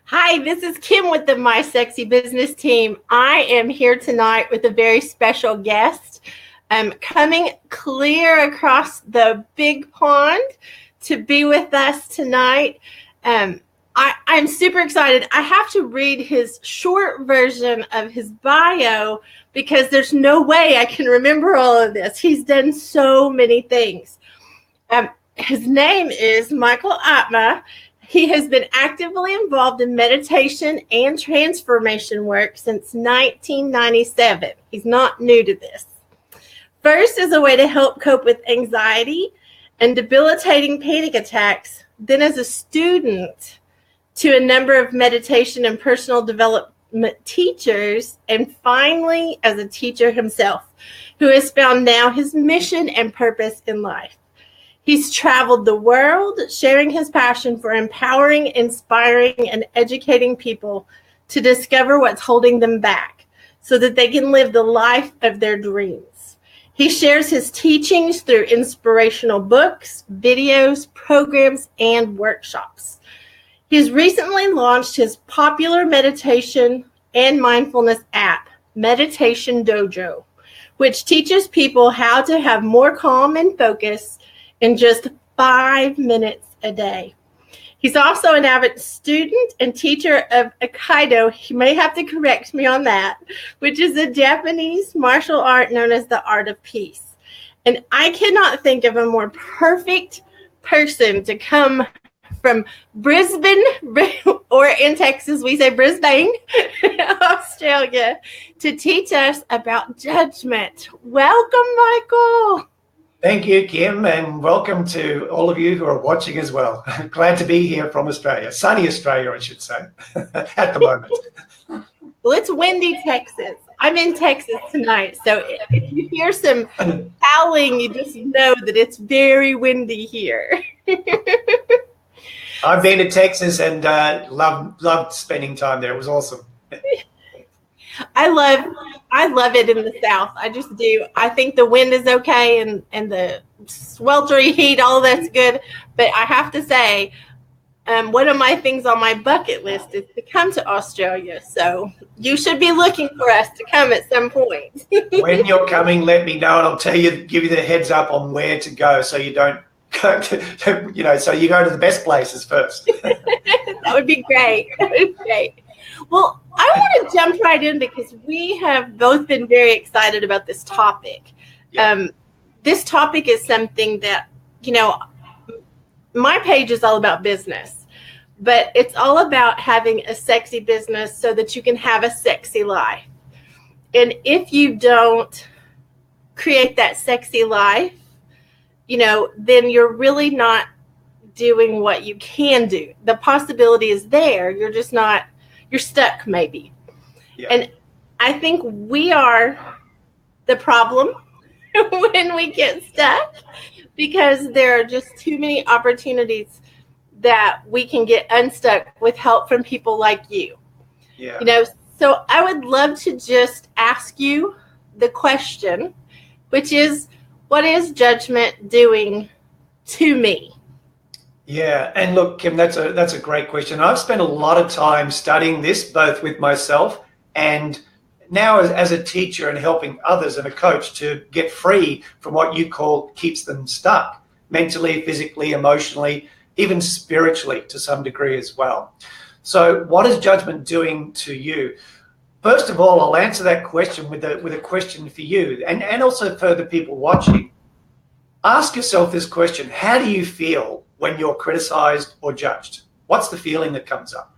Hi, this is Kim with the My Sexy Business team. I am here tonight with a very special guest. Coming clear across the big pond to be with us tonight. I'm super excited. I have to read his short version of his bio because there's no way I can remember all of this. He's done so many things. His name is Michael Atma. He has been actively involved in meditation and transformation work since 1997. He's not new to this. First, as a way to help cope with anxiety and debilitating panic attacks, then as a student to a number of meditation and personal development teachers, and finally as a teacher himself, who has found now his mission and purpose in life. He's traveled the world, sharing his passion for empowering, inspiring, and educating people to discover what's holding them back so that they can live the life of their dreams. He shares his teachings through inspirational books, videos, programs, and workshops. He's recently launched his popular meditation and mindfulness app, Meditation Dojo, which teaches people how to have more calm and focus in just 5 minutes a day. He's also an avid student and teacher of Aikido. He may have to correct me on that, which is a Japanese martial art known as the art of peace. And I cannot think of a more perfect person to come from Brisbane, or in Texas, we say Brisbane, Australia, to teach us about judgment. Welcome, Michael. Thank you, Kim, and welcome to all of you who are watching as well. Glad to be here from Australia. Sunny Australia, I should say, at the moment. Well, it's windy Texas. I'm in Texas tonight, so if you hear some howling, you just know that it's very windy here. I've been to Texas and loved spending time there. It was awesome. I love it in the South. I just do. I think the wind is okay and the sweltering heat, all that's good. But I have to say, one of my things on my bucket list is to come to Australia. So you should be looking for us to come at some point. When you're coming, let me know, and I'll give you the heads up on where to go, so you don't go to, so you go to the best places first. That would be great. That would be great. Well, I want to jump right in because we have both been very excited about this topic. Yeah. This topic is something that, my page is all about business, but it's all about having a sexy business so that you can have a sexy life. And if you don't create that sexy life, then you're really not doing what you can do. The possibility is there. You're just not. You're stuck, maybe. Yeah. And I think we are the problem when we get stuck, because there are just too many opportunities that we can get unstuck with help from people like you. Yeah. So I would love to just ask you the question, which is, what is judgment doing to me? Yeah, and look, Kim, that's a great question. I've spent a lot of time studying this, both with myself and now as a teacher, and helping others and a coach to get free from what you call keeps them stuck, mentally, physically, emotionally, even spiritually to some degree as well. So what is judgment doing to you? First of all, I'll answer that question with a question for you, and also for the people watching. Ask yourself this question: how do you feel when you're criticized or judged? What's the feeling that comes up?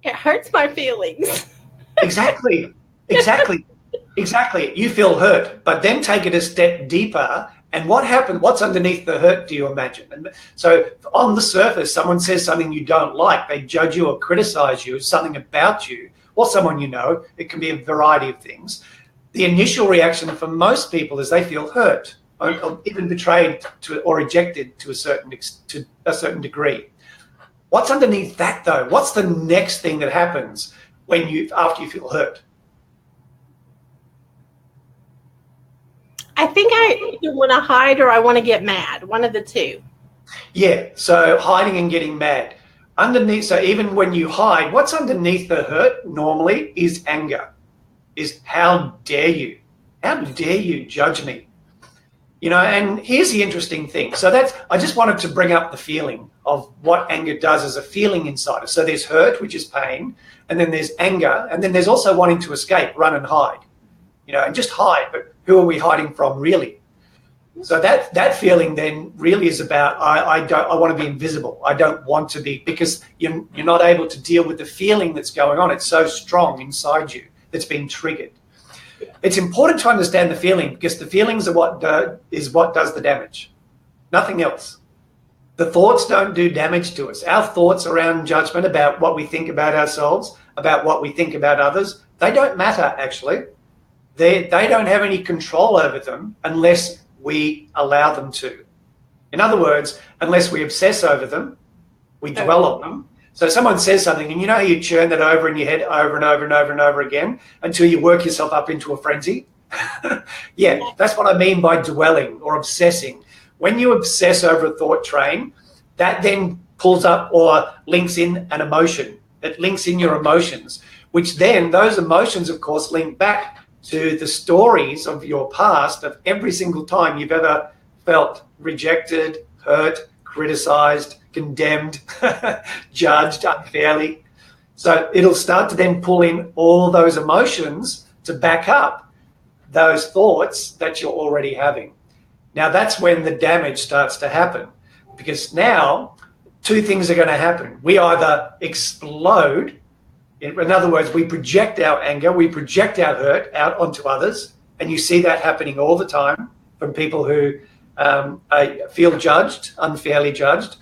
It hurts my feelings. Exactly. You feel hurt, but then take it a step deeper. And what happened? What's underneath the hurt, do you imagine? And so on the surface, someone says something you don't like, they judge you or criticize you, something about you, or someone you know. It can be a variety of things. The initial reaction for most people is they feel hurt, or even betrayed or rejected to a certain degree. What's underneath that, though? What's the next thing that happens after you feel hurt? I think I either want to hide or I want to get mad. One of the two. Yeah. So hiding and getting mad. underneath, so even when you hide, what's underneath the hurt normally is anger, is how dare you? How dare you judge me? You know, and here's the interesting thing. So I just wanted to bring up the feeling of what anger does as a feeling inside us. So there's hurt, which is pain, and then there's anger, and then there's also wanting to escape, run and hide, you know, and just hide. But who are we hiding from really? So that feeling then really is about, I want to be invisible. I don't want to be, because you're not able to deal with the feeling that's going on. It's so strong inside you that's been triggered. It's important to understand the feeling, because the feelings are what does the damage, nothing else. The thoughts don't do damage to us. Our thoughts around judgment, about what we think about ourselves, about what we think about others, they don't matter actually. They don't have any control over them unless we allow them to. In other words, unless we obsess over them, we dwell on them. So someone says something, and you know how you churn that over in your head over and over and over and over again until you work yourself up into a frenzy? Yeah, that's what I mean by dwelling or obsessing. When you obsess over a thought train, that then pulls up or links in an emotion. It links in your emotions, which then those emotions, of course, link back to the stories of your past, of every single time you've ever felt rejected, hurt, criticized, condemned, judged unfairly. So it'll start to then pull in all those emotions to back up those thoughts that you're already having. Now that's when the damage starts to happen, because now two things are going to happen. We either explode, in other words, we project our anger, we project our hurt out onto others, and you see that happening all the time from people who feel judged, unfairly judged.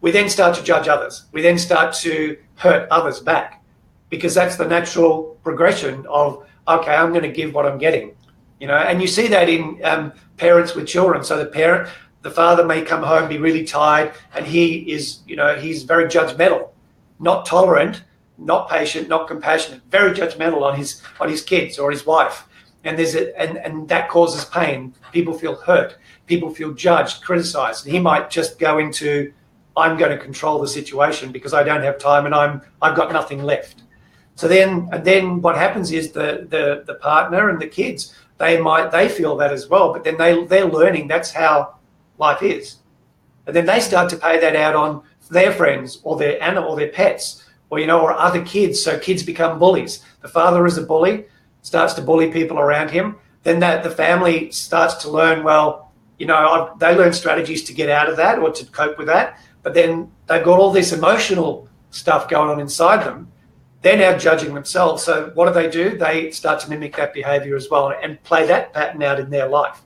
We then start to judge others. We then start to hurt others back, because that's the natural progression of, okay, I'm going to give what I'm getting, you know. And you see that in parents with children. So the father may come home, be really tired, and he is, you know, he's very judgmental, not tolerant, not patient, not compassionate, very judgmental on his kids or his wife. And and that causes pain. People feel hurt. People feel judged, criticized. And he might just go into, I'm going to control the situation because I don't have time and I've got nothing left. So then what happens is the partner and the kids, they feel that as well, but then they're learning that's how life is. And then they start to pay that out on their friends or their animal or their pets, or, you know, or other kids. So kids become bullies. The father is a bully, starts to bully people around him. Then the family starts to learn, well, you know, they learn strategies to get out of that or to cope with that. But then they've got all this emotional stuff going on inside them. They're now judging themselves. So what do? They start to mimic that behavior as well and play that pattern out in their life.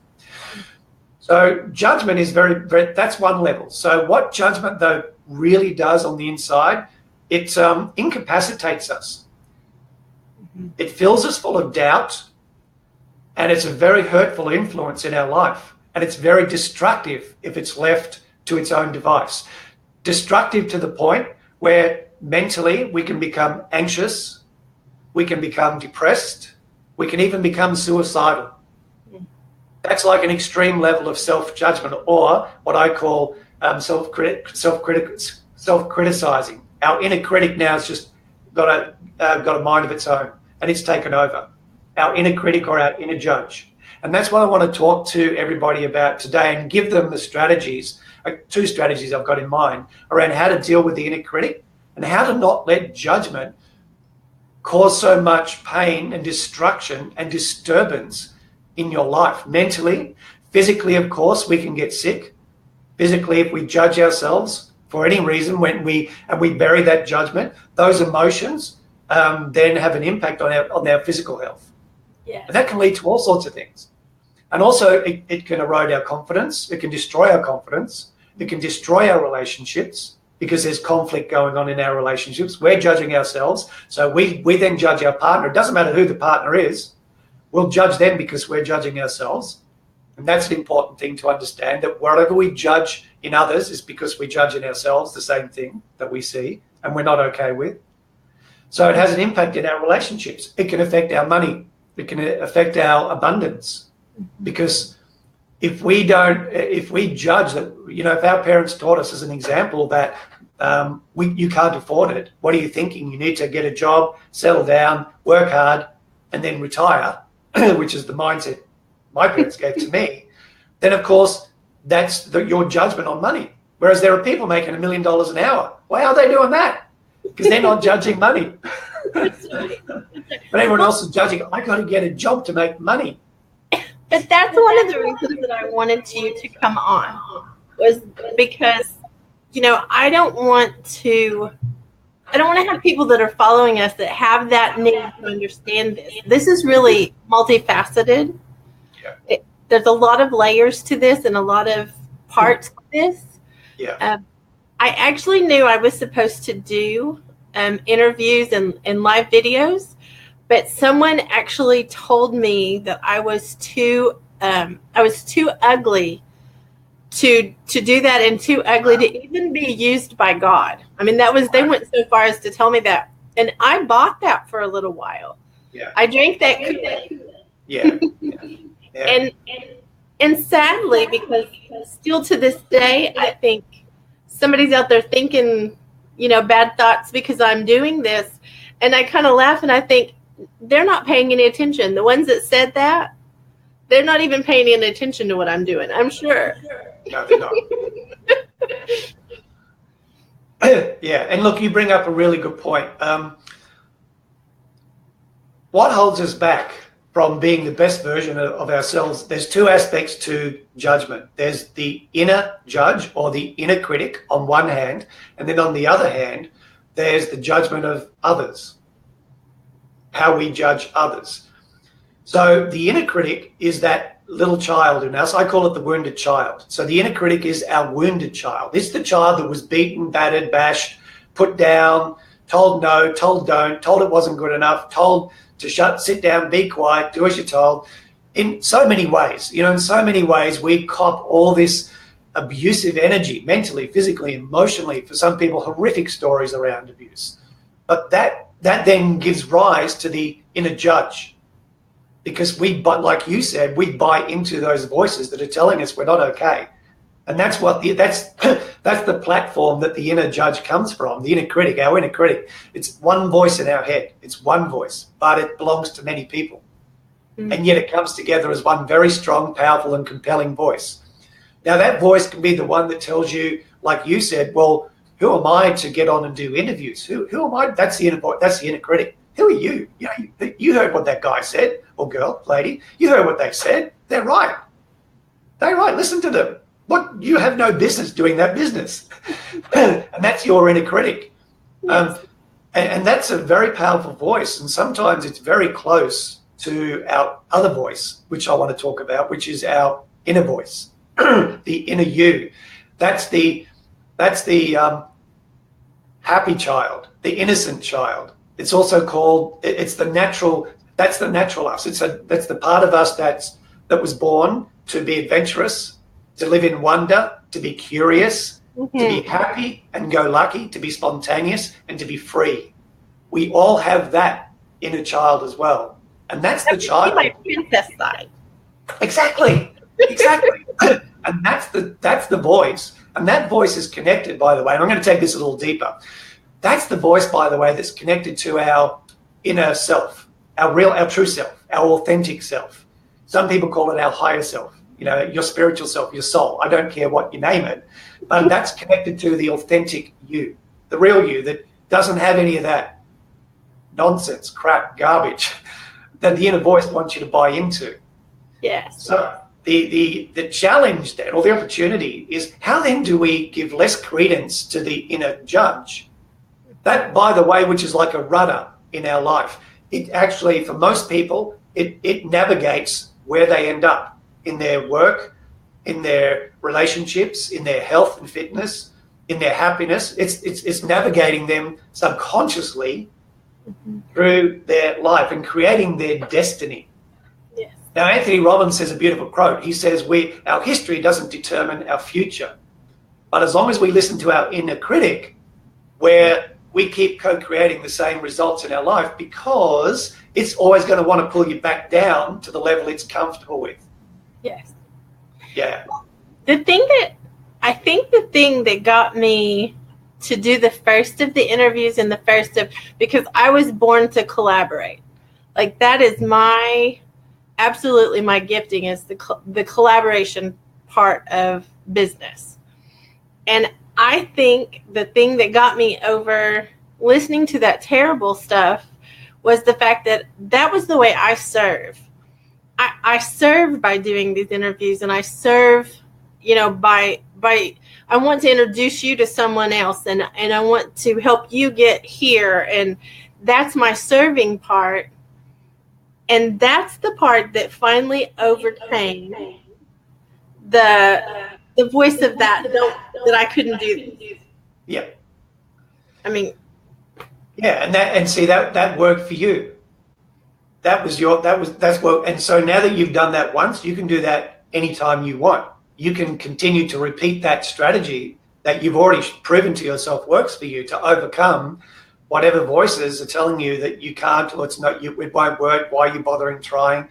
So judgment is that's one level. So what judgment, though, really does on the inside, it incapacitates us. It fills us full of doubt, and it's a very hurtful influence in our life. And it's very destructive if it's left to its own device. Destructive to the point where mentally we can become anxious, we can become depressed, we can even become suicidal. That's like an extreme level of self-judgment, or what I call self-criticizing. Our inner critic now has just got a mind of its own, and it's taken over. Our inner critic or our inner judge. And that's what I want to talk to everybody about today and give them the strategies, two strategies I've got in mind around how to deal with the inner critic and how to not let judgment cause so much pain and destruction and disturbance in your life. Mentally, physically, of course, we can get sick. Physically, if we judge ourselves for any reason, when we bury that judgment, those emotions then have an impact on our physical health. Yeah. And that can lead to all sorts of things. And also it can erode our confidence. It can destroy our confidence. It can destroy our relationships because there's conflict going on in our relationships. We're judging ourselves. So we then judge our partner. It doesn't matter who the partner is. We'll judge them because we're judging ourselves. And that's an important thing to understand, that whatever we judge in others is because we judge in ourselves the same thing that we see and we're not okay with. So it has an impact in our relationships. It can affect our money. It can affect our abundance, because if we judge that, you know, if our parents taught us as an example that You can't afford it. What are you thinking? You need to get a job, settle down, work hard, and then retire, which is the mindset my parents gave to me. Then, of course, that's your judgment on money. Whereas there are people making $1 million an hour. Why are they doing that? Because they're not judging money. That's right. But everyone else is judging, I got to get a job to make money. But that's one of the reasons that I wanted you to come on, was because, I don't want to have people that are following us that have that need to understand this. This is really multifaceted. Yeah. There's a lot of layers to this and a lot of parts to this. Yeah. I actually knew I was supposed to do interviews and live videos, but someone actually told me that I was too ugly to do that, and too ugly to even be used by God. I mean, they went so far as to tell me that, and I bought that for a little while. Yeah. I drank that Kool-Aid. Yeah. Yeah. And sadly, because still to this day, I think somebody's out there thinking, bad thoughts because I'm doing this. And I kind of laugh and I think they're not paying any attention. The ones that said that, they're not even paying any attention to what I'm doing, I'm sure. No, they're not. Yeah. And look, you bring up a really good point. What holds us back from being the best version of ourselves? There's two aspects to judgment. There's the inner judge or the inner critic on one hand, and then on the other hand, there's the judgment of others, how we judge others. So the inner critic is that little child in us. I call it the wounded child. So the inner critic is our wounded child. It's the child that was beaten, battered, bashed, put down, told no, told don't, told it wasn't good enough, told to sit down, be quiet, do as you're told. In so many ways, in so many ways, we cop all this abusive energy, mentally, physically, emotionally. For some people, horrific stories around abuse. But that then gives rise to the inner judge, because like you said, we buy into those voices that are telling us we're not okay. And that's the platform that the inner judge comes from, the inner critic, our inner critic. It's one voice in our head. It's one voice, but it belongs to many people. Mm. And yet it comes together as one very strong, powerful, and compelling voice. Now, that voice can be the one that tells you, like you said, well, who am I to get on and do interviews? Who am I? That's the inner voice. That's the inner critic. Who are you? You heard what that guy said, or girl, lady. You heard what they said. They're right. They're right. Listen to them. What, you have no business doing that business. And that's your inner critic. And that's a very powerful voice. And sometimes it's very close to our other voice, which I want to talk about, which is our inner voice, the inner you. That's the happy child, the innocent child. It's also called, that's the natural us. That's the part of us that was born to be adventurous, to live in wonder, to be curious, mm-hmm. to be happy and go lucky, to be spontaneous, and to be free. We all have that inner child as well. And that's the child. My princess side. Exactly. And that's the voice. And that voice is connected, by the way, and I'm going to take this a little deeper. That's the voice, by the way, that's connected to our inner self, our true self, our authentic self. Some people call it our higher self. Your spiritual self, your soul. I don't care what you name it, but that's connected to the authentic you, the real you that doesn't have any of that nonsense, crap, garbage that the inner voice wants you to buy into. Yes. So the challenge then, or the opportunity, is how then do we give less credence to the inner judge? That, by the way, which is like a rudder in our life. It actually, for most people, it navigates where they end up. In their work, in their relationships, in their health and fitness, in their happiness. It's navigating them subconsciously mm-hmm. through their life and creating their destiny. Yes. Now, Anthony Robbins says a beautiful quote. He says, our history doesn't determine our future. But as long as we listen to our inner critic, where we keep co-creating the same results in our life, because it's always going to want to pull you back down to the level it's comfortable with. Yes. Yeah. The thing that got me to do the first of the interviews and the first of, because I was born to collaborate. Like that is absolutely my gifting, is the collaboration part of business. And I think the thing that got me over listening to that terrible stuff was the fact that that was the way I serve. I serve by doing these interviews, and I serve, by I want to introduce you to someone else, and I want to help you get here, and that's my serving part. And that's the part that finally overcame the voice of that I couldn't do this. Yeah. I mean, yeah, and see that worked for you. That's what. And so now that you've done that once, you can do that anytime you want. You can continue to repeat that strategy that you've already proven to yourself works for you to overcome whatever voices are telling you that you can't, or it won't work. Why are you bothering trying?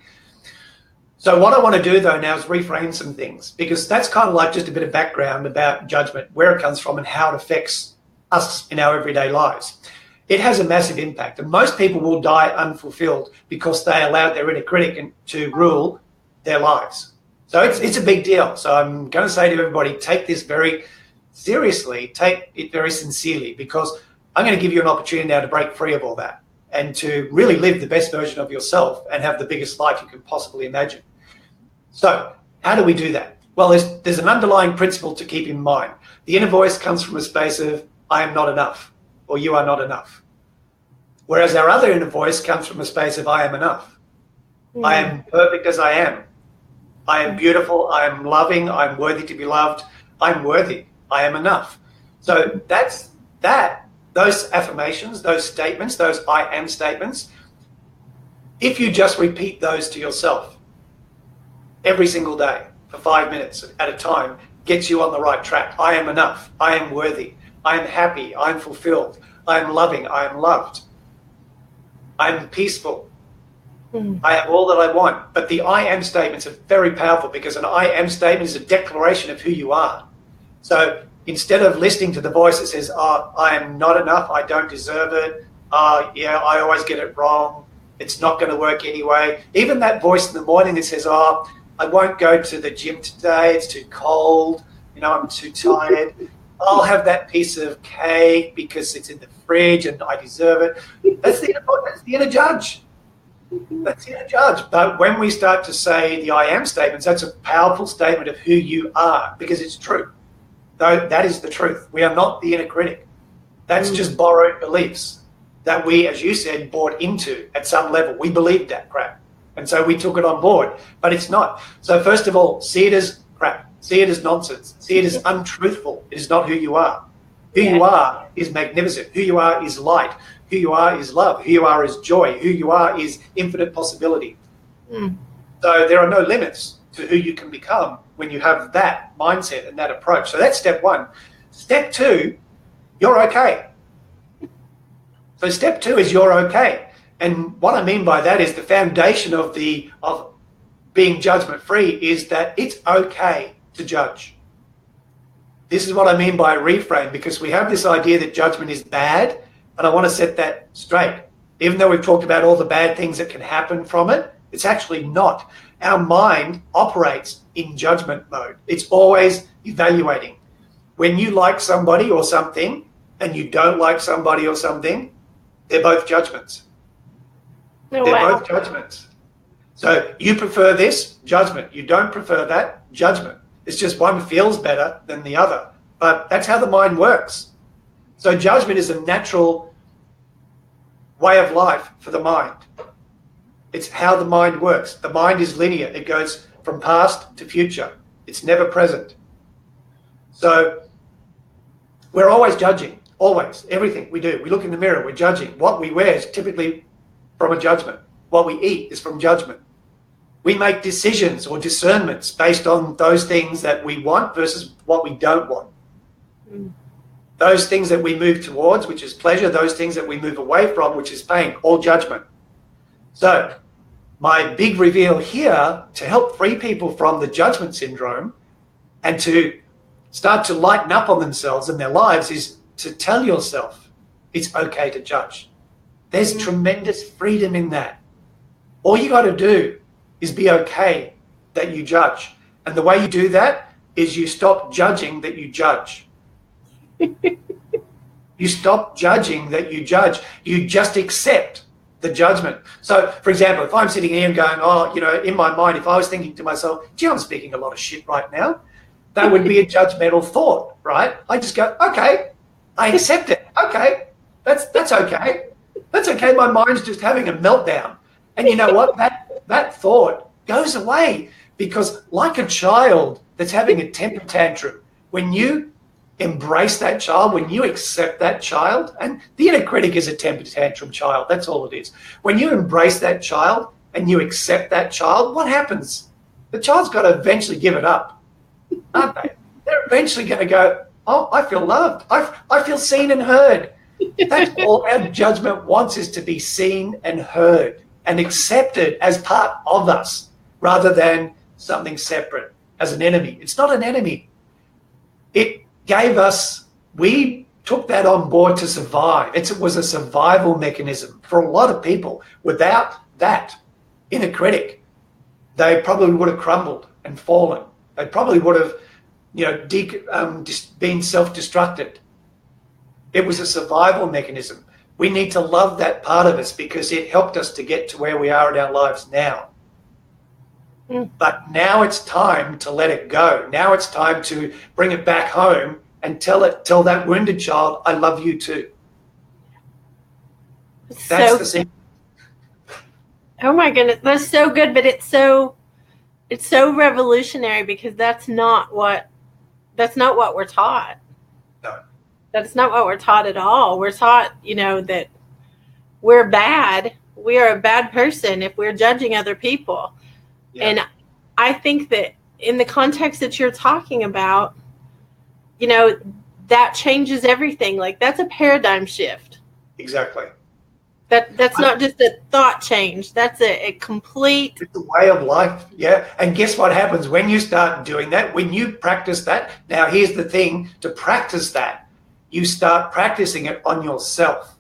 So what I want to do though now is reframe some things, because that's kind of like just a bit of background about judgment, where it comes from and how it affects us in our everyday lives. It has a massive impact, and most people will die unfulfilled because they allowed their inner critic to rule their lives. So it's a big deal. So I'm going to say to everybody, take this very seriously, take it very sincerely, because I'm going to give you an opportunity now to break free of all that and to really live the best version of yourself and have the biggest life you can possibly imagine. So how do we do that? Well, there's an underlying principle to keep in mind. The inner voice comes from a space of, I am not enough, or you are not enough. Whereas our other inner voice comes from a space of, I am enough. I am perfect as I am. I am beautiful. I am loving. I'm worthy to be loved. I'm worthy. I am enough. So that's that. Those affirmations, those statements, those I am statements, if you just repeat those to yourself every single day for 5 minutes at a time, gets you on the right track. I am enough. I am worthy. I am happy. I am fulfilled. I am loving. I am loved. I am peaceful. I have all that I want. But the I am statements are very powerful, because an I am statement is a declaration of who you are. So instead of listening to the voice that says, oh, I am not enough, I don't deserve it, yeah, I always get it wrong, it's not going to work anyway. Even that voice in the morning that says, oh, I won't go to the gym today, it's too cold, I'm too tired. I'll have that piece of cake because it's in the fridge and I deserve it. That's the inner judge. That's the inner judge. But when we start to say the I am statements, that's a powerful statement of who you are, because it's true. Though that is the truth. We are not the inner critic. That's just borrowed beliefs that we, as you said, bought into at some level. We believed that crap. And so we took it on board, but it's not. So first of all, see it as crap. See it as nonsense. See it as untruthful. It is not who you are. Who you are is magnificent. Who you are is light. Who you are is love. Who you are is joy. Who you are is infinite possibility. So there are no limits to who you can become when you have that mindset and that approach. So that's step one. Step two, you're okay. So step two is you're okay. And what I mean by that is the foundation of being judgment free is that it's okay to judge. This is what I mean by reframe, because we have this idea that judgment is bad, and I want to set that straight. Even though we've talked about all the bad things that can happen from it, it's actually not. Our mind operates in judgment mode. It's always evaluating. When you like somebody or something and you don't like somebody or something, they're both judgments. They're both judgments. So you prefer this, judgment. You don't prefer that, judgment. It's just one feels better than the other. But that's how the mind works. So judgment is a natural way of life for the mind. It's how the mind works. The mind is linear. It goes from past to future. It's never present. So we're always judging, always. Everything we do. We look in the mirror, we're judging. What we wear is typically from a judgment. What we eat is from judgment. We make decisions or discernments based on those things that we want versus what we don't want. Those things that we move towards, which is pleasure, those things that we move away from, which is pain, all judgment. So my big reveal here to help free people from the judgment syndrome and to start to lighten up on themselves and their lives is to tell yourself it's okay to judge. There's tremendous freedom in that. All you got to do is be okay that you judge. And the way you do that is you stop judging that you judge. You stop judging that you judge. You just accept the judgment. So, for example, if I'm sitting here and going, oh, you know, in my mind, if I was thinking to myself, gee, I'm speaking a lot of shit right now, that would be a judgmental thought, right? I just go, okay, I accept it. Okay, that's okay. That's okay. My mind's just having a meltdown. And you know what? That thought goes away, because like a child that's having a temper tantrum, when you embrace that child, when you accept that child, and the inner critic is a temper tantrum child, that's all it is. When you embrace that child and you accept that child, what happens? The child's got to eventually give it up, aren't they? They're eventually going to go, oh, I feel loved. I feel seen and heard. That's all our judgment wants, is to be seen and heard and accepted as part of us, rather than something separate, as an enemy. It's not an enemy. It gave us, we took that on board to survive. It was a survival mechanism for a lot of people. Without that inner critic, they probably would have crumbled and fallen. They probably would have, you know, been self-destructed. It was a survival mechanism. We need to love that part of us, because it helped us to get to where we are in our lives now. But now it's time to let it go. Now it's time to bring it back home and tell that wounded child, I love you too. That's the secret. Oh my goodness, that's so good, but it's so revolutionary, because that's not what we're taught. No. That's not what we're taught at all. We're taught, you know, that we're bad. We are a bad person if we're judging other people. Yeah. And I think that in the context that you're talking about, you know, that changes everything. Like, that's a paradigm shift. Exactly. That's not just a thought change. That's a complete... It's a way of life, yeah. And guess what happens when you start doing that? When you practice that, now here's the thing, to practice that, you start practicing it on yourself.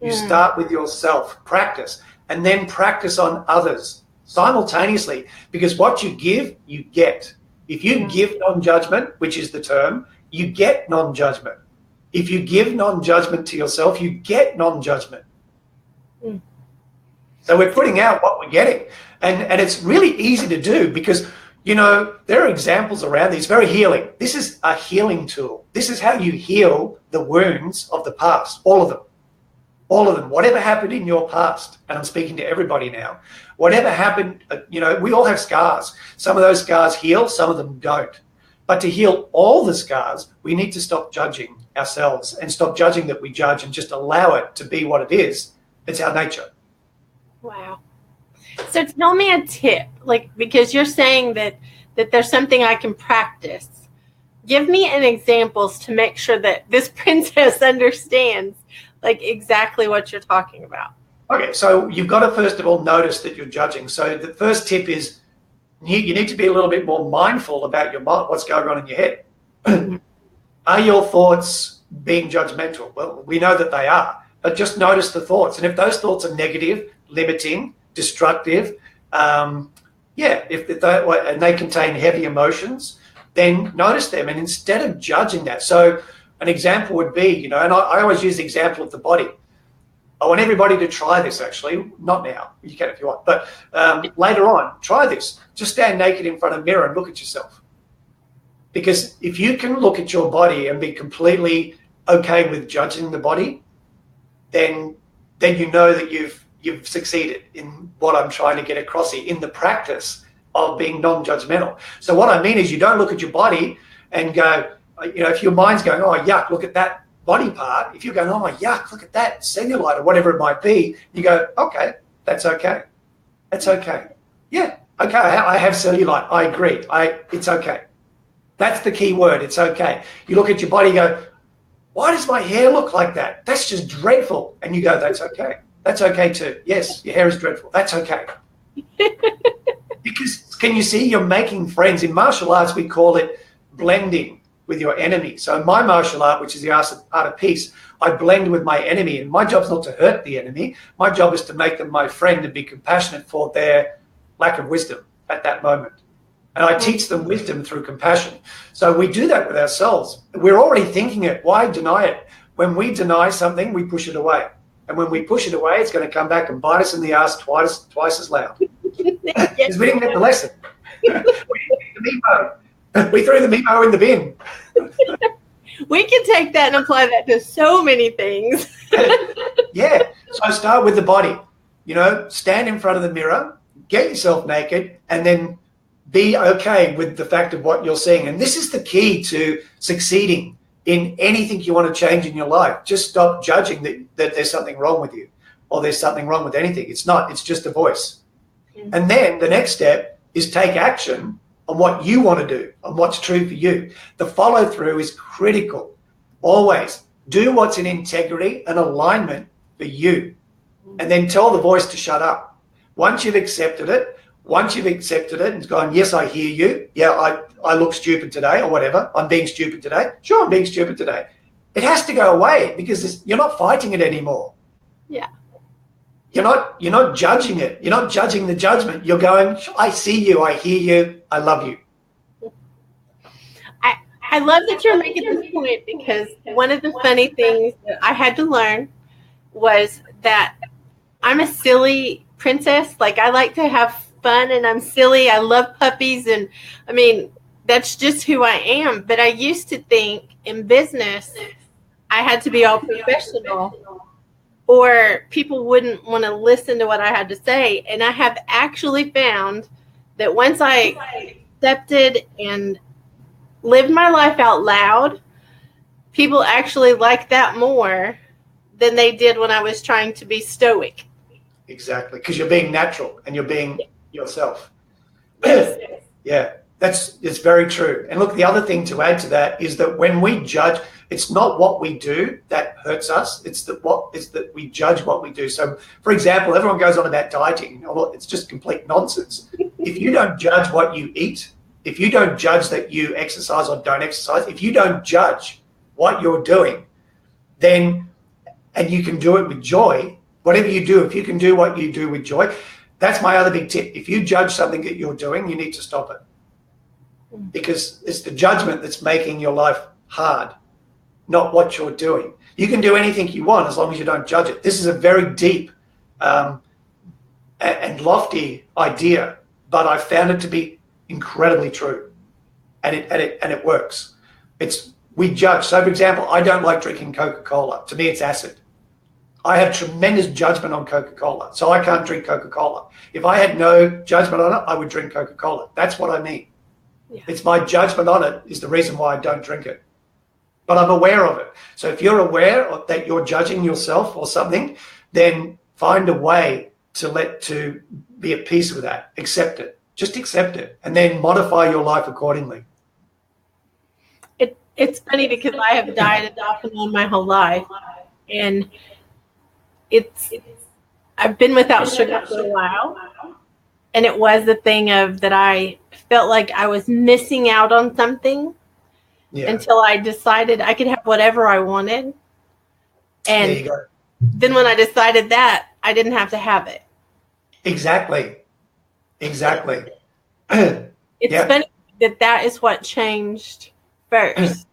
You start with yourself, practice, and then practice on others simultaneously, because what you give, you get. If you give non-judgment, which is the term, you get non-judgment. If you give non-judgment to yourself, you get non-judgment. So we're putting out what we're getting. And it's really easy to do, because, you know, there are examples around these, very healing. This is a healing tool. This is how you heal the wounds of the past, all of them. All of them, whatever happened in your past, and I'm speaking to everybody now, whatever happened, you know, we all have scars. Some of those scars heal, some of them don't. But to heal all the scars, we need to stop judging ourselves and stop judging that we judge, and just allow it to be what it is. It's our nature. Wow. So tell me a tip, like, because you're saying that there's something I can practice. Give me an examples to make sure that this princess understands, like, exactly what you're talking about. Okay, so you've got to first of all notice that you're judging. So the first tip is you need to be a little bit more mindful about what's going on in your head. Are your thoughts being judgmental? Well, we know that they are, but just notice the thoughts. And if those thoughts are negative, limiting, destructive, and they contain heavy emotions, then notice them. And instead of judging that, so an example would be, you know, and I always use the example of the body. I want everybody to try this, actually. Not now. You can if you want. But later on, try this. Just stand naked in front of a mirror and look at yourself. Because if you can look at your body and be completely okay with judging the body, then you know that you've succeeded in what I'm trying to get across here, in the practice of being non-judgmental. So what I mean is, you don't look at your body and go, you know, if your mind's going, oh, yuck, look at that body part. If you're going, oh, yuck, look at that cellulite or whatever it might be, you go, okay, that's okay. That's okay. Yeah, okay, I have cellulite. I agree. It's okay. That's the key word. It's okay. You look at your body, you go, why does my hair look like that? That's just dreadful. And you go, that's okay. That's okay too. Yes, your hair is dreadful. That's okay. Because can you see, you're making friends. In martial arts, we call it blending. with your enemy. So in my martial art, which is the art of peace, I blend with my enemy. And my job's not to hurt the enemy. My job is to make them my friend and be compassionate for their lack of wisdom at that moment. And I teach them wisdom through compassion. So we do that with ourselves. We're already thinking it. Why deny it? When we deny something, we push it away. And when we push it away, it's going to come back and bite us in the ass twice as loud. Because we didn't get the lesson. We didn't get the memo. We threw the memo in the bin. We can take that and apply that to so many things. Yeah. So start with the body. Stand in front of the mirror, get yourself naked, and then be okay with the fact of what you're seeing. And this is the key to succeeding in anything you want to change in your life. Just stop judging that there's something wrong with you or there's something wrong with anything. It's not. It's just a voice. Mm-hmm. And then the next step is take action on what you want to do, on what's true for you. The follow through is critical. Always do what's in integrity and alignment for you, and then tell the voice to shut up. Once you've accepted it and gone, yes, I hear you. Yeah, I look stupid today or whatever. I'm being stupid today. Sure, I'm being stupid today. It has to go away because you're not fighting it anymore. Yeah. You're not judging it. You're not judging the judgment. You're going, I see you. I hear you. I love you. I love that you're making this point, because one of the funny things that I had to learn was that I'm a silly princess. Like, I like to have fun and I'm silly. I love puppies. And I mean, that's just who I am. But I used to think in business, I had to be all professional or people wouldn't want to listen to what I had to say. And I have actually found that once I accepted and lived my life out loud, people actually like that more than they did when I was trying to be stoic. Exactly, because you're being natural and you're being yourself. Yes. Yeah, it's very true. And look, the other thing to add to that is that when we judge, it's not what we do that hurts us. It's that we judge what we do. So, for example, everyone goes on about dieting. It's just complete nonsense. If you don't judge what you eat, if you don't judge that you exercise or don't exercise, if you don't judge what you're doing, then, and you can do it with joy, whatever you do, if you can do what you do with joy, that's my other big tip. If you judge something that you're doing, you need to stop it. Because it's the judgment that's making your life hard, not what you're doing. You can do anything you want as long as you don't judge it. This is a very deep and lofty idea, but I found it to be incredibly true, and it works. We judge. So, for example, I don't like drinking Coca-Cola. To me, it's acid. I have tremendous judgment on Coca-Cola, so I can't drink Coca-Cola. If I had no judgment on it, I would drink Coca-Cola. That's what I mean. Yeah. It's my judgment on it is the reason why I don't drink it. But I'm aware of it. So if you're aware that you're judging yourself or something, then find a way to be at peace with that. Accept it. Just accept it, and then modify your life accordingly. It's funny because I have dieted off and on my whole life, and I've been without sugar for a while, and it was the thing of that I felt like I was missing out on something until I decided I could have whatever I wanted, and then when I decided that, I didn't have to have it. Exactly. It's funny that is what changed first.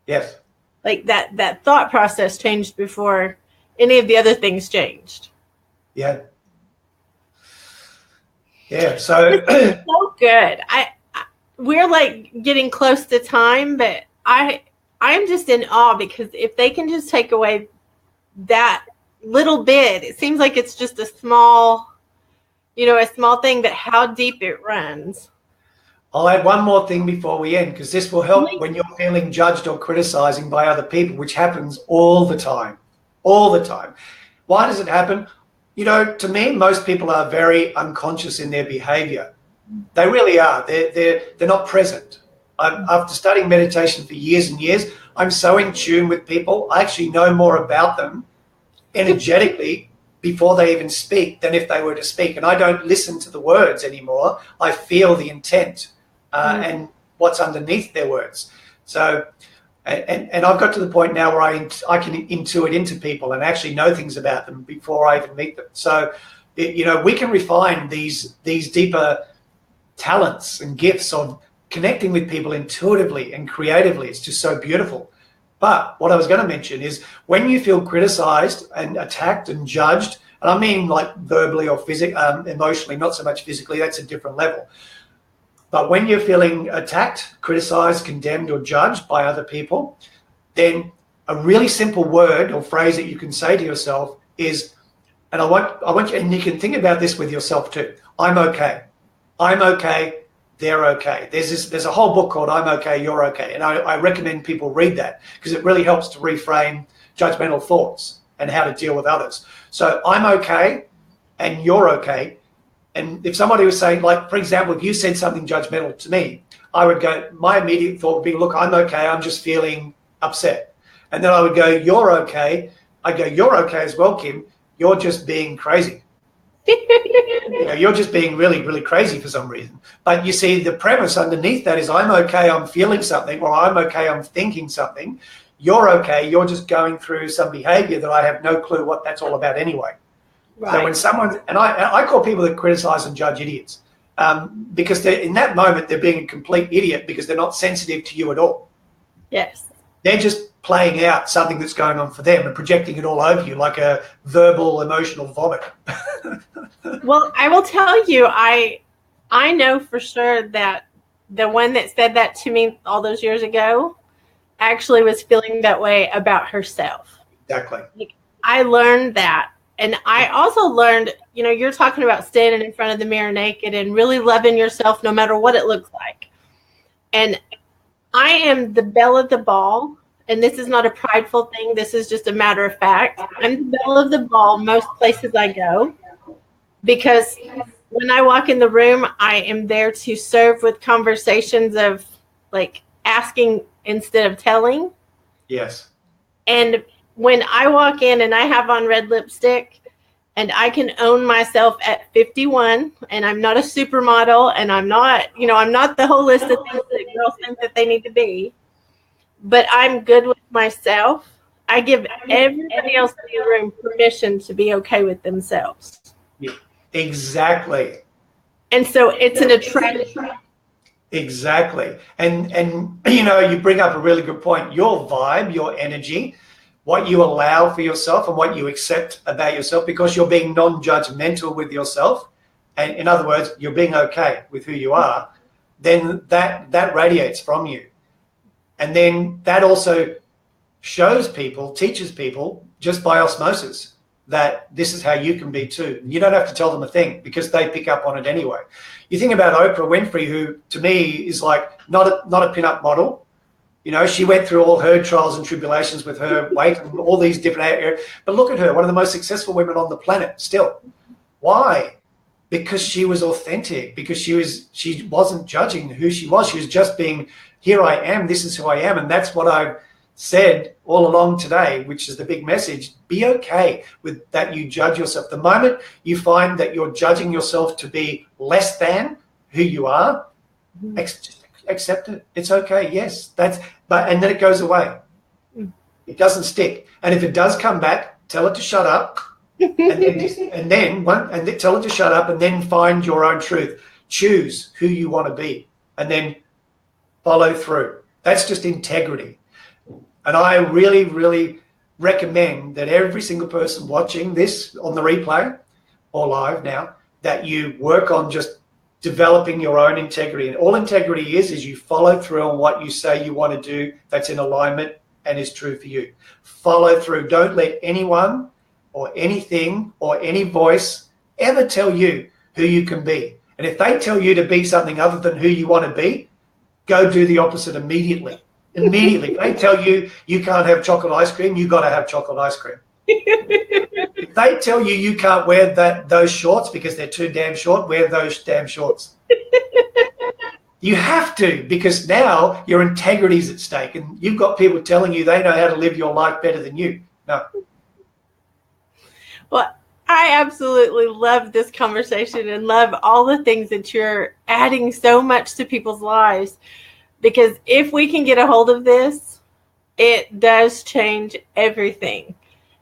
Yes. Like that thought process changed before any of the other things changed. Yeah. Yeah. So it's so good. We're like getting close to time, but I'm just in awe because if they can just take away that little bit, it seems like it's just a small thing, but how deep it runs. I'll add one more thing before we end, because this will help when you're feeling judged or criticizing by other people, which happens all the time. All the time. Why does it happen? To me, most people are very unconscious in their behavior. They really are. They're not present. After studying meditation for years and years, I'm so in tune with people. I actually know more about them energetically before they even speak than if they were to speak. And I don't listen to the words anymore. I feel the intent and what's underneath their words. So, and I've got to the point now where I can intuit into people and actually know things about them before I even meet them. So, we can refine these deeper talents and gifts of connecting with people intuitively and creatively. It's just so beautiful. But what I was going to mention is when you feel criticized and attacked and judged, and I mean like verbally or emotionally, not so much physically, that's a different level. But when you're feeling attacked, criticized, condemned, or judged by other people, then a really simple word or phrase that you can say to yourself is, and I want you, and you can think about this with yourself too. I'm okay. I'm okay. They're okay. There's a whole book called I'm Okay, You're Okay. And I recommend people read that because it really helps to reframe judgmental thoughts and how to deal with others. So I'm okay and you're okay. And if somebody was saying, like, for example, if you said something judgmental to me, I would go, my immediate thought would be, look, I'm okay. I'm just feeling upset. And then I would go, you're okay. I go, you're okay as well, Kim. You're just being crazy. You're just being really, really crazy for some reason. But you see, the premise underneath that is I'm okay, I'm feeling something, or I'm okay, I'm thinking something. You're okay. You're just going through some behavior that I have no clue what that's all about anyway. Right. So when someone, and I call people that criticize and judge idiots because in that moment, they're being a complete idiot because they're not sensitive to you at all. Yes. They're just playing out something that's going on for them and projecting it all over you like a verbal, emotional vomit. Well, I will tell you, I know for sure that the one that said that to me all those years ago actually was feeling that way about herself. Exactly. Like, I learned that. And I also learned, you're talking about standing in front of the mirror naked and really loving yourself no matter what it looks like. And I am the belle of the ball. And this is not a prideful thing. This is just a matter of fact. I'm the belle of the ball most places I go. Because when I walk in the room, I am there to serve with conversations of like asking instead of telling. Yes. And when I walk in and I have on red lipstick and I can own myself at 51 and I'm not a supermodel and I'm not the whole list of things that girls think that they need to be, but I'm good with myself. I give everybody else in the room permission to be okay with themselves. Yeah, exactly. And so it's an attraction. Exactly. And you bring up a really good point. Your vibe, your energy, what you allow for yourself and what you accept about yourself because you're being non-judgmental with yourself. And in other words, you're being okay with who you are, then that radiates from you. And then that also shows people, teaches people just by osmosis that this is how you can be too. You don't have to tell them a thing because they pick up on it anyway. You think about Oprah Winfrey, who to me is like not a pin-up model. She went through all her trials and tribulations with her weight and all these different areas. But look at her, one of the most successful women on the planet still. Why? Because she was authentic, because she wasn't judging who she was. She was just being, here I am, this is who I am. And that's what I've said all along today, which is the big message. Be okay with that you judge yourself. The moment you find that you're judging yourself to be less than who you are, accept it. It's okay. Yes, and then it goes away. It doesn't stick. And if it does come back, tell it to shut up, and then tell it to shut up, and then find your own truth. Choose who you want to be, and then follow through. That's just integrity. And I really, really recommend that every single person watching this on the replay or live now, that you work on just developing your own integrity. And all integrity is you follow through on what you say you want to do that's in alignment and is true for you. Follow through. Don't let anyone or anything or any voice ever tell you who you can be. And if they tell you to be something other than who you want to be, go do the opposite immediately. Immediately. If they tell you you can't have chocolate ice cream, you got to have chocolate ice cream. If they tell you you can't wear those shorts because they're too damn short, wear those damn shorts. You have to, because now your integrity is at stake and you've got people telling you they know how to live your life better than you. No. Well, I absolutely love this conversation and love all the things that you're adding so much to people's lives. Because if we can get a hold of this, it does change everything.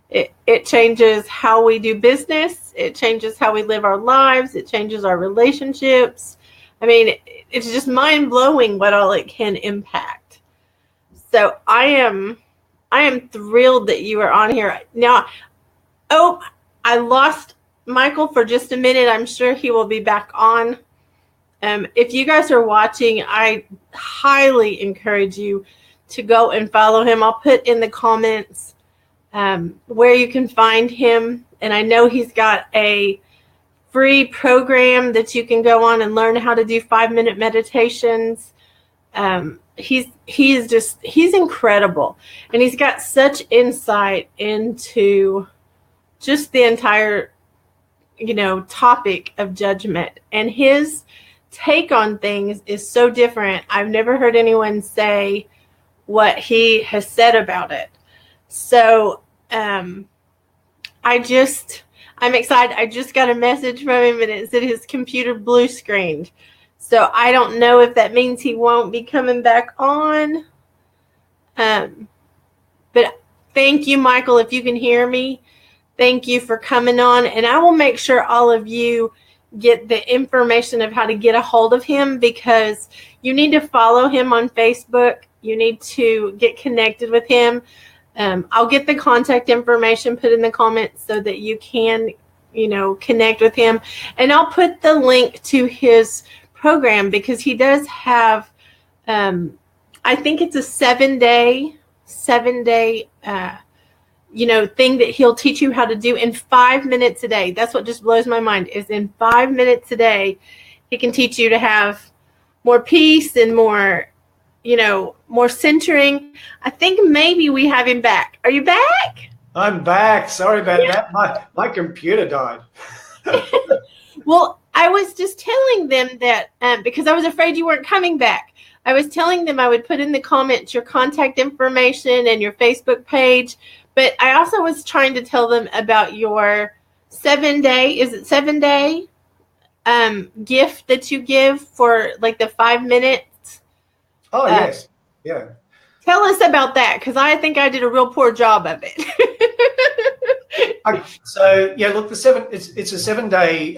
It changes how we do business. It changes how we live our lives. It changes our relationships. I mean, it's just mind-blowing what all it can impact. So I am thrilled that you are on here. Now, oh, I lost Michael for just a minute. I'm sure he will be back on. If you guys are watching, I highly encourage you to go and follow him. I'll put in the comments where you can find him. And I know he's got a free program that you can go on and learn how to do 5-minute meditations. He's incredible. And he's got such insight into just the entire, topic of judgment. And his take on things is so different. I've never heard anyone say what he has said about it. So I'm excited. I just got a message from him and it said his computer blue screened. So I don't know if that means he won't be coming back on. But thank you, Michael, if you can hear me. Thank you for coming on. And I will make sure all of you get the information of how to get a hold of him, because you need to follow him on Facebook. You need to get connected with him. I'll get the contact information put in the comments so that you can, connect with him. And I'll put the link to his program, because he does have, I think it's a 7-day thing that he'll teach you how to do in 5 minutes a day. That's what just blows my mind, is in 5 minutes a day, he can teach you to have more peace and more, more centering. I think maybe we have him back. Are you back? I'm back. Sorry about that. My computer died. Well, I was just telling them that because I was afraid you weren't coming back. I was telling them I would put in the comments your contact information and your Facebook page. But I also was trying to tell them about your 7-day, is it 7-day gift that you give for like the 5 minutes? Oh, yes. Yeah. Tell us about that, because I think I did a real poor job of it. So, yeah, look, it's a 7-day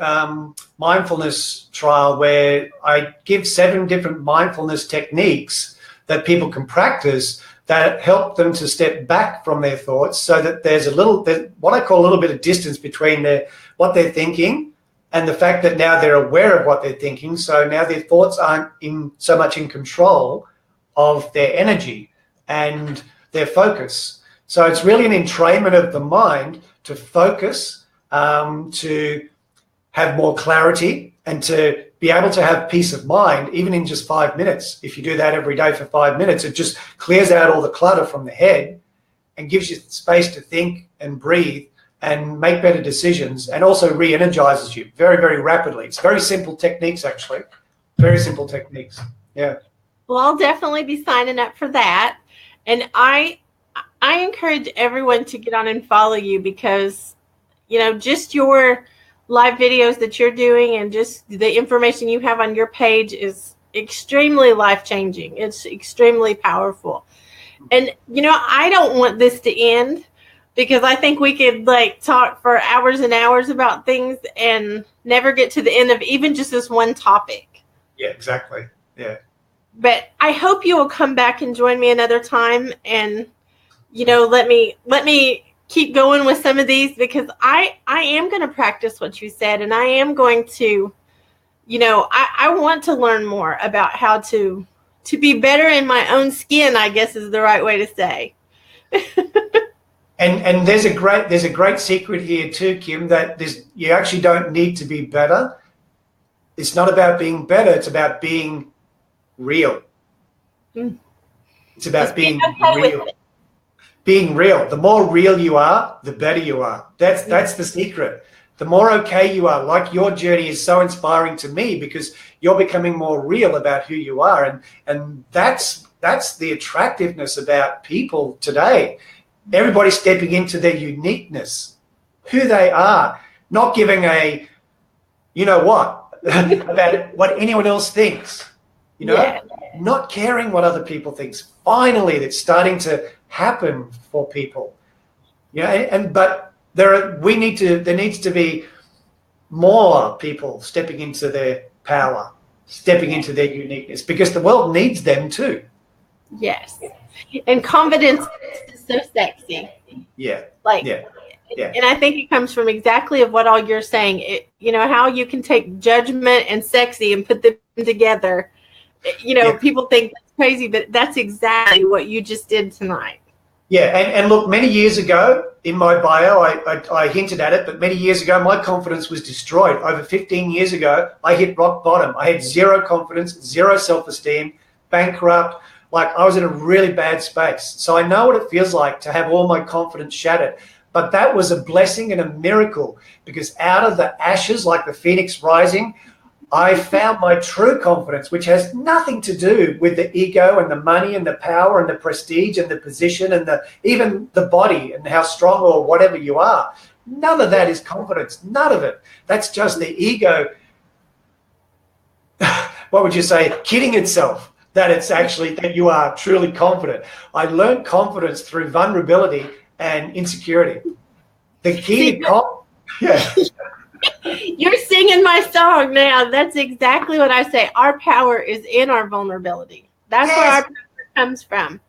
mindfulness trial where I give 7 different mindfulness techniques that people can practice that help them to step back from their thoughts, so that there's what I call a little bit of distance between what they're thinking and the fact that now they're aware of what they're thinking. So now their thoughts aren't so much in control of their energy and their focus. So it's really an entrainment of the mind to focus, to have more clarity, and to be able to have peace of mind, even in just 5 minutes. If you do that every day for 5 minutes, it just clears out all the clutter from the head and gives you space to think and breathe and make better decisions, and also re-energizes you very, very rapidly. It's very simple techniques, actually. Very simple techniques. Yeah. Well, I'll definitely be signing up for that. And I encourage everyone to get on and follow you, because, just your live videos that you're doing and just the information you have on your page is extremely life-changing. It's extremely powerful. And, I don't want this to end, because I think we could talk for hours and hours about things and never get to the end of even just this one topic. Yeah, exactly. Yeah. But I hope you will come back and join me another time, and, let me keep going with some of these, because I am going to practice what you said, and I am going to, I want to learn more about how to be better in my own skin, I guess is the right way to say. And there's a great secret here too, Kim, that you actually don't need to be better. It's not about being better. It's about being real. It's about being real. Being real. The more real you are, the better you are. That's the secret. The more okay you are, like your journey is so inspiring to me, because you're becoming more real about who you are. And that's the attractiveness about people today. Everybody's stepping into their uniqueness, who they are, not giving about what anyone else thinks. you know, Yeah. not caring what other people think. Finally, that's starting to happen for people. But there needs to be more people stepping into their power, stepping into their uniqueness, because the world needs them too. Yes. And confidence is so sexy. Yeah. Like, Yeah. Yeah. and I think it comes from exactly of what all you're saying. How you can take judgment and sexy and put them together. People think that's crazy, but that's exactly what you just did tonight. Yeah, and look, many years ago in my bio, I hinted at it, but many years ago, my confidence was destroyed. Over 15 years ago, I hit rock bottom. I had zero confidence, zero self-esteem, bankrupt. Like, I was in a really bad space. So I know what it feels like to have all my confidence shattered. But that was a blessing and a miracle, because out of the ashes, like the phoenix rising, I found my true confidence, which has nothing to do with the ego and the money and the power and the prestige and the position and even the body and how strong or whatever you are. None of that is confidence. None of it. That's just the ego, what would you say, kidding itself that it's actually that you are truly confident. I learned confidence through vulnerability and insecurity. The key yeah. You're singing my song now. That's exactly what I say. Our power is in our vulnerability. That's where our power comes from.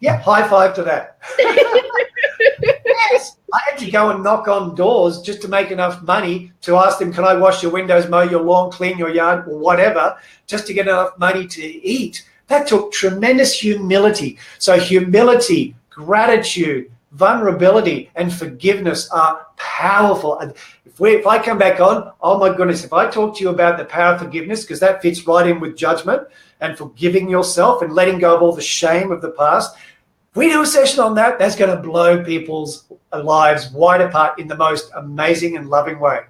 Yeah, high five to that. Yes, I had to go and knock on doors just to make enough money to ask them, can I wash your windows, mow your lawn, clean your yard, or whatever, just to get enough money to eat. That took tremendous humility. So humility, gratitude, vulnerability, and forgiveness are powerful. And if I come back on, oh my goodness, if I talk to you about the power of forgiveness, because that fits right in with judgment and forgiving yourself and letting go of all the shame of the past, if we do a session on that, that's going to blow people's lives wide apart in the most amazing and loving way.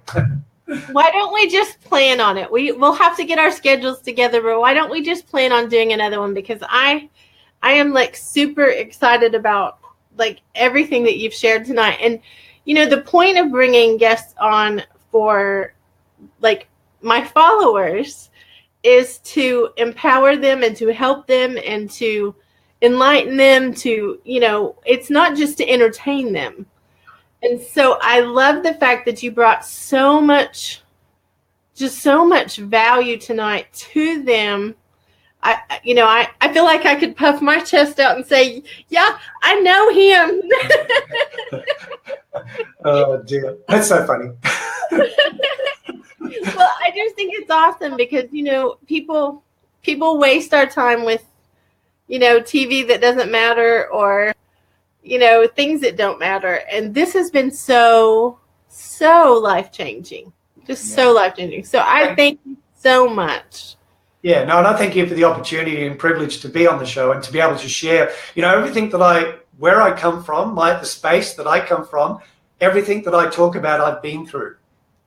Why don't we just plan on it? We'll have to get our schedules together, but why don't we just plan on doing another one? Because I am like super excited about like everything that you've shared tonight. And the point of bringing guests on for like my followers is to empower them and to help them and to enlighten them to, it's not just to entertain them. And so I love the fact that you brought so much value tonight to them. I feel like I could puff my chest out and say, yeah, I know him. Oh dear, that's so funny. Well, I just think it's awesome because people waste our time with TV that doesn't matter or things that don't matter, and this has been so life-changing, so life-changing. So I thank you so much. Yeah, no, and I thank you for the opportunity and privilege to be on the show and to be able to share, everything where I come from, the space that I come from, everything that I talk about, I've been through.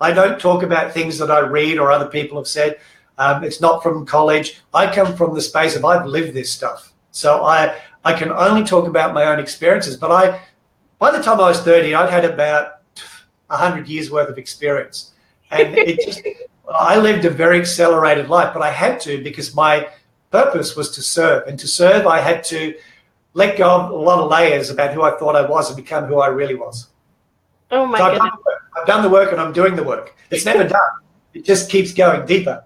I don't talk about things that I read or other people have said. It's not from college. I come from the space of I've lived this stuff. So I can only talk about my own experiences. But by the time I was 30, I'd had about 100 years worth of experience. And I lived a very accelerated life, but I had to because my purpose was to serve. And to serve, I had to let go of a lot of layers about who I thought I was and become who I really was. Oh, my goodness. I've done the work and I'm doing the work. It's never done. It just keeps going deeper.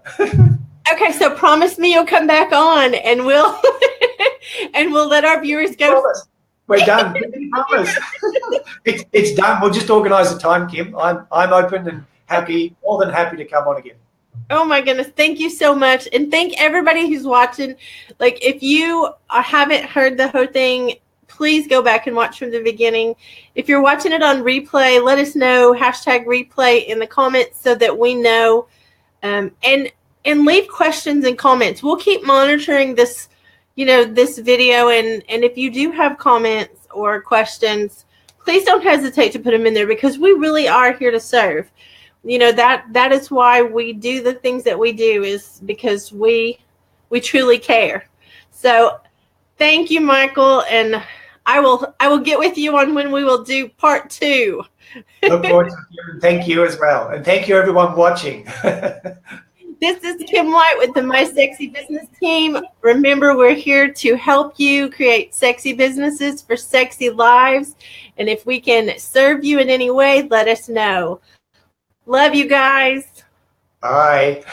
Okay, so promise me you'll come back on and we'll let our viewers go. We're done. Promise. It's done. We'll just organise a time, Kim. I'm open and happy, more than happy to come on again. Oh my goodness. Thank you so much. And thank everybody who's watching. Like, if you haven't heard the whole thing, please go back and watch from the beginning. If you're watching it on replay, let us know, #replay in the comments so that we know. And leave questions and comments. We'll keep monitoring this, this video. And if you do have comments or questions, please don't hesitate to put them in there because we really are here to serve. That is why we do the things that we do, is because we truly care. So thank you, Michael. And I will get with you on when we will do part 2. Look forward to it. Thank you as well. And thank you everyone watching. This is Kim White with the My Sexy Business Team. Remember, we're here to help you create sexy businesses for sexy lives. And if we can serve you in any way, let us know. Love you guys. Bye.